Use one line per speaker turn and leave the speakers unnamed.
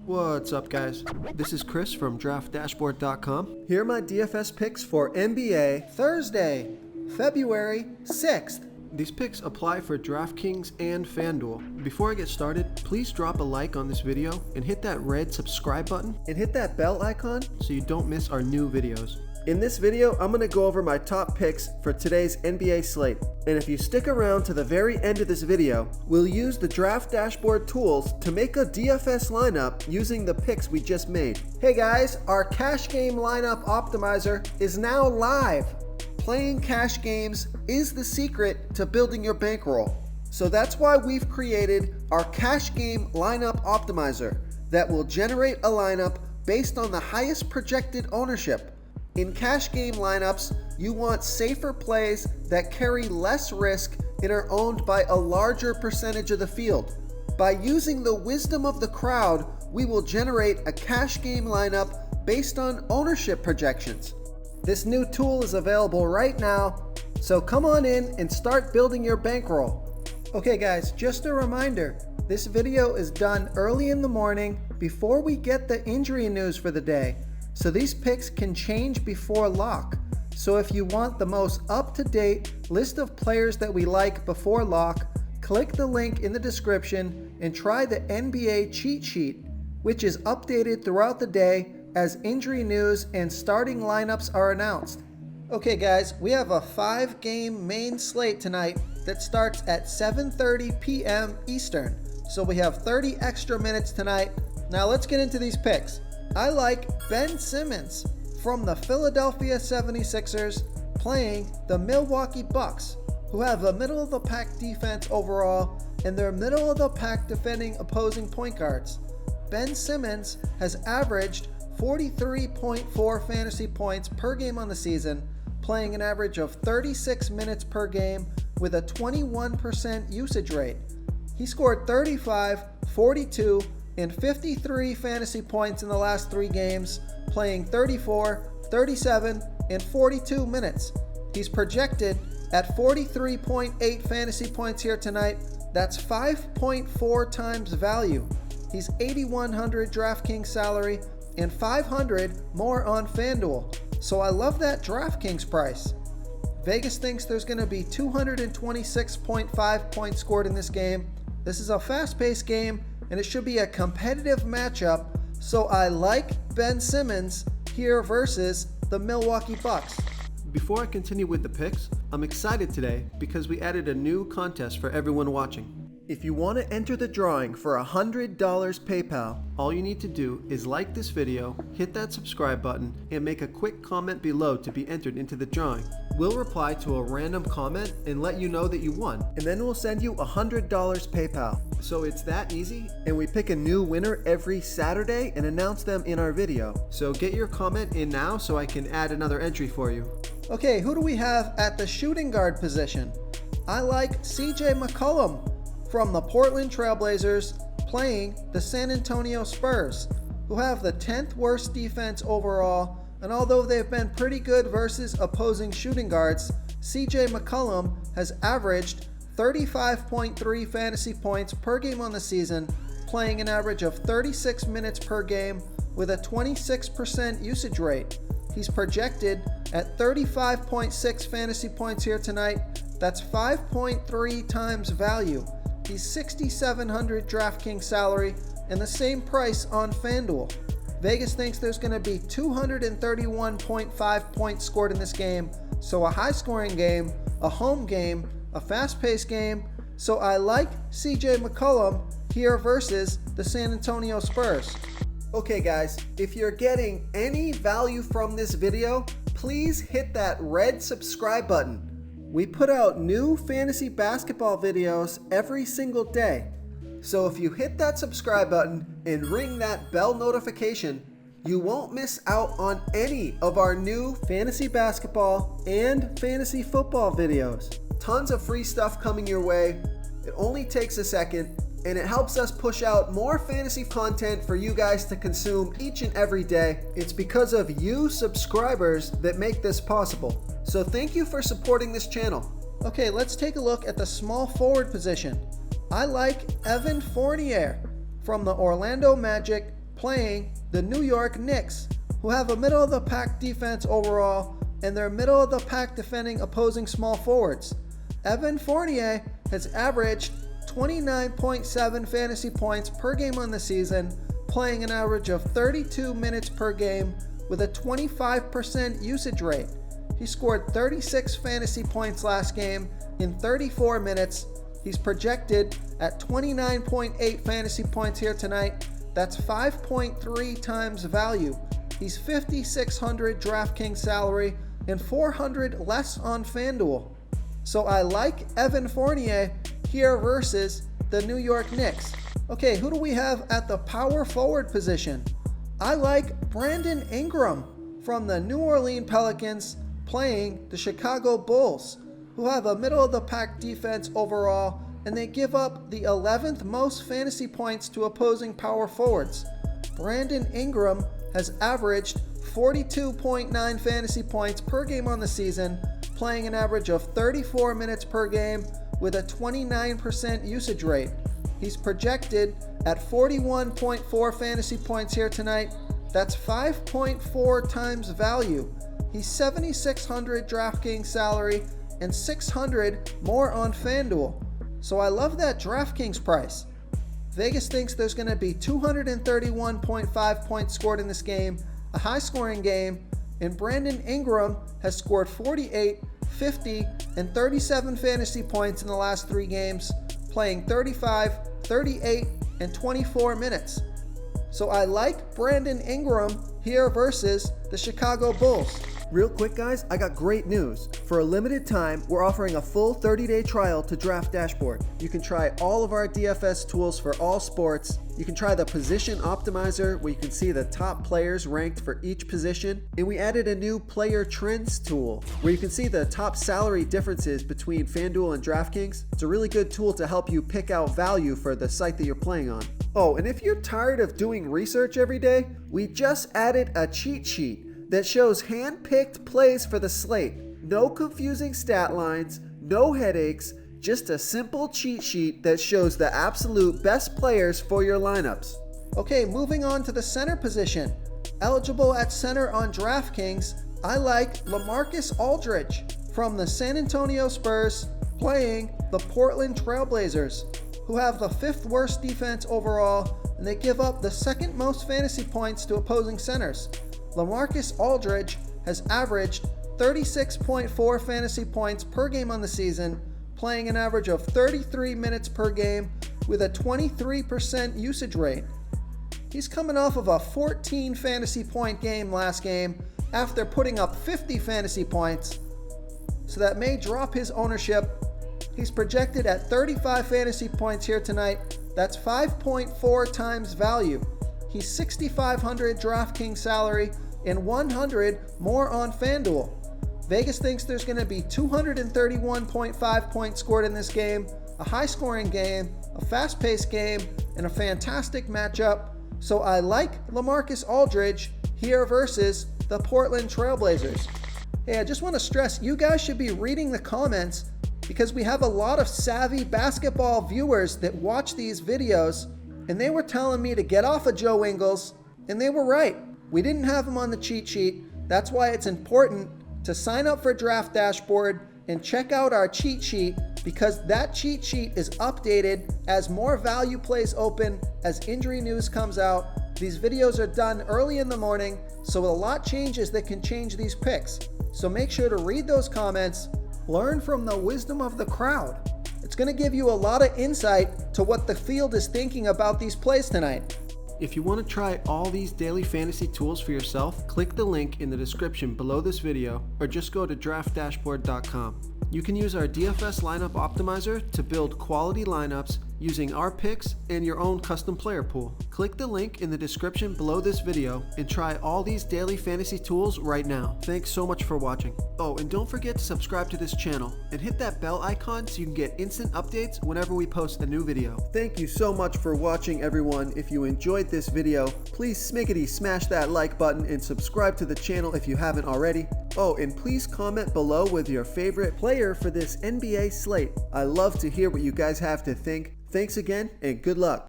What's up, guys? This is Chris from DraftDashboard.com. Here are my DFS picks for NBA Thursday, February 6th. These picks apply for DraftKings and FanDuel. Before I get started, please drop a like on this video and hit that red subscribe button and hit that bell icon so you don't miss our new videos. In this video, I'm going to go over my top picks for today's NBA slate. And if you stick around to the very end of this video, we'll use the Draft Dashboard tools to make a DFS lineup using the picks we just made. Hey guys, our cash game lineup optimizer is now live. Playing cash games is the secret to building your bankroll. So that's why we've created our cash game lineup optimizer that will generate a lineup based on the highest projected ownership. In cash game lineups, you want safer plays that carry less risk and are owned by a larger percentage of the field. By using the wisdom of the crowd, we will generate a cash game lineup based on ownership projections. This new tool is available right now, so come on in and start building your bankroll. Okay guys, just a reminder, this video is done early in the morning before we get the injury news for the day. So these picks can change before lock. So if you want the most up-to-date list of players that we like before lock, click the link in the description and try the NBA cheat sheet, which is updated throughout the day as injury news and starting lineups are announced. Okay guys, we have a 5-game main slate tonight that starts at 7:30 p.m. Eastern. So we have 30 extra minutes tonight. Now let's get into these picks. I like Ben Simmons from the Philadelphia 76ers playing the Milwaukee Bucks, who have a middle-of-the-pack defense overall and they're middle-of-the-pack defending opposing point guards. Ben Simmons has averaged 43.4 fantasy points per game on the season, playing an average of 36 minutes per game with a 21% usage rate. He scored 35, 42, and 53 fantasy points in the last 3 games, playing 34, 37, and 42 minutes. He's projected at 43.8 fantasy points here tonight. That's 5.4 times value. He's 8,100 DraftKings salary and 500 more on FanDuel. So I love that DraftKings price. Vegas thinks there's going to be 226.5 points scored in this game. This is a fast-paced game and it should be a competitive matchup, so I like Ben Simmons here versus the Milwaukee Bucks. Before I continue with the picks, I'm excited today because we added a new contest for everyone watching. If you want to enter the drawing for $100 PayPal, all you need to do is like this video, hit that subscribe button, and make a quick comment below to be entered into the drawing. We'll reply to a random comment and let you know that you won, and then we'll send you $100 PayPal. So it's that easy, and we pick a new winner every Saturday and announce them in our video. So get your comment in now so I can add another entry for you. Okay, who do we have at the shooting guard position? I like CJ McCollum from the Portland Trailblazers playing the San Antonio Spurs, who have the 10th worst defense overall, and although they've been pretty good versus opposing shooting guards, CJ McCollum has averaged 35.3 fantasy points per game on the season, playing an average of 36 minutes per game with a 26% usage rate. He's projected at 35.6 fantasy points here tonight. That's 5.3 times value. He's 6,700 DraftKings salary and the same price on FanDuel. Vegas thinks there's going to be 231.5 points scored in this game, so a high-scoring game, a home game, a fast-paced game, so I like CJ McCollum here versus the San Antonio Spurs. Okay guys, if you're getting any value from this video, please hit that red subscribe button. We put out new fantasy basketball videos every single day. So if you hit that subscribe button and ring that bell notification, you won't miss out on any of our new fantasy basketball and fantasy football videos. Tons of free stuff coming your way. It only takes a second and it helps us push out more fantasy content for you guys to consume each and every day. It's because of you subscribers that make this possible. So thank you for supporting this channel. Okay, let's take a look at the small forward position. I like Evan Fournier from the Orlando Magic playing the New York Knicks, who have a middle-of-the-pack defense overall, and they're middle-of-the-pack defending opposing small forwards. Evan Fournier has averaged 29.7 fantasy points per game on the season, playing an average of 32 minutes per game with a 25% usage rate. He scored 36 fantasy points last game in 34 minutes. He's projected at 29.8 fantasy points here tonight. That's 5.3 times value. He's 5,600 DraftKings salary and 400 less on FanDuel. So I like Evan Fournier here versus the New York Knicks. Okay, who do we have at the power forward position? I like Brandon Ingram from the New Orleans Pelicans playing the Chicago Bulls, who have a middle-of-the-pack defense overall, and they give up the 11th most fantasy points to opposing power forwards. Brandon Ingram has averaged 42.9 fantasy points per game on the season, playing an average of 34 minutes per game with a 29% usage rate. He's projected at 41.4 fantasy points here tonight. That's 5.4 times value. He's 7,600 DraftKings salary and 600 more on FanDuel. So I love that DraftKings price. Vegas thinks there's going to be 231.5 points scored in this game, a high-scoring game, and Brandon Ingram has scored 48, 50, and 37 fantasy points in the last 3 games, playing 35, 38, and 24 minutes. So I like Brandon Ingram here versus the Chicago Bulls. Real quick, guys, I got great news. For a limited time, we're offering a full 30-day trial to Draft Dashboard. You can try all of our DFS tools for all sports. You can try the position optimizer, where you can see the top players ranked for each position. And we added a new player trends tool, where you can see the top salary differences between FanDuel and DraftKings. It's a really good tool to help you pick out value for the site that you're playing on. Oh, and if you're tired of doing research every day, we just added a cheat sheet that shows hand-picked plays for the slate. No confusing stat lines, no headaches, just a simple cheat sheet that shows the absolute best players for your lineups. Okay, moving on to the center position. Eligible at center on DraftKings, I like LaMarcus Aldridge from the San Antonio Spurs playing the Portland Trail Blazers, who have the 5th worst defense overall, and they give up the 2nd most fantasy points to opposing centers. LaMarcus Aldridge has averaged 36.4 fantasy points per game on the season, playing an average of 33 minutes per game with a 23% usage rate. He's coming off of a 14 fantasy point game last game after putting up 50 fantasy points, so that may drop his ownership. He's projected at 35 fantasy points here tonight. That's 5.4 times value. He's 6,500 DraftKings salary and 100 more on FanDuel. Vegas thinks there's going to be 231.5 points scored in this game, a high-scoring game, a fast-paced game, and a fantastic matchup. So I like LaMarcus Aldridge here versus the Portland Trail Blazers. Hey, I just want to stress, you guys should be reading the comments because we have a lot of savvy basketball viewers that watch these videos, and they were telling me to get off of Joe Ingles, and they were right. We didn't have him on the cheat sheet. That's why it's important to sign up for Draft Dashboard and check out our cheat sheet, because that cheat sheet is updated as more value plays open, as injury news comes out. These videos are done early in the morning, so a lot changes that can change these picks. So make sure to read those comments, learn from the wisdom of the crowd. It's going to give you a lot of insight to what the field is thinking about these plays tonight. If you want to try all these daily fantasy tools for yourself, click the link in the description below this video, or just go to draftdashboard.com. You can use our DFS lineup optimizer to build quality lineups using our picks and your own custom player pool. Click the link in the description below this video and try all these daily fantasy tools right now. Thanks so much for watching. Oh, and don't forget to subscribe to this channel and hit that bell icon so you can get instant updates whenever we post a new video. Thank you so much for watching, everyone. If you enjoyed this video, please smickety smash that like button and subscribe to the channel if you haven't already. Oh, and please comment below with your favorite player for this NBA slate. I love to hear what you guys have to think. Thanks again, and good luck.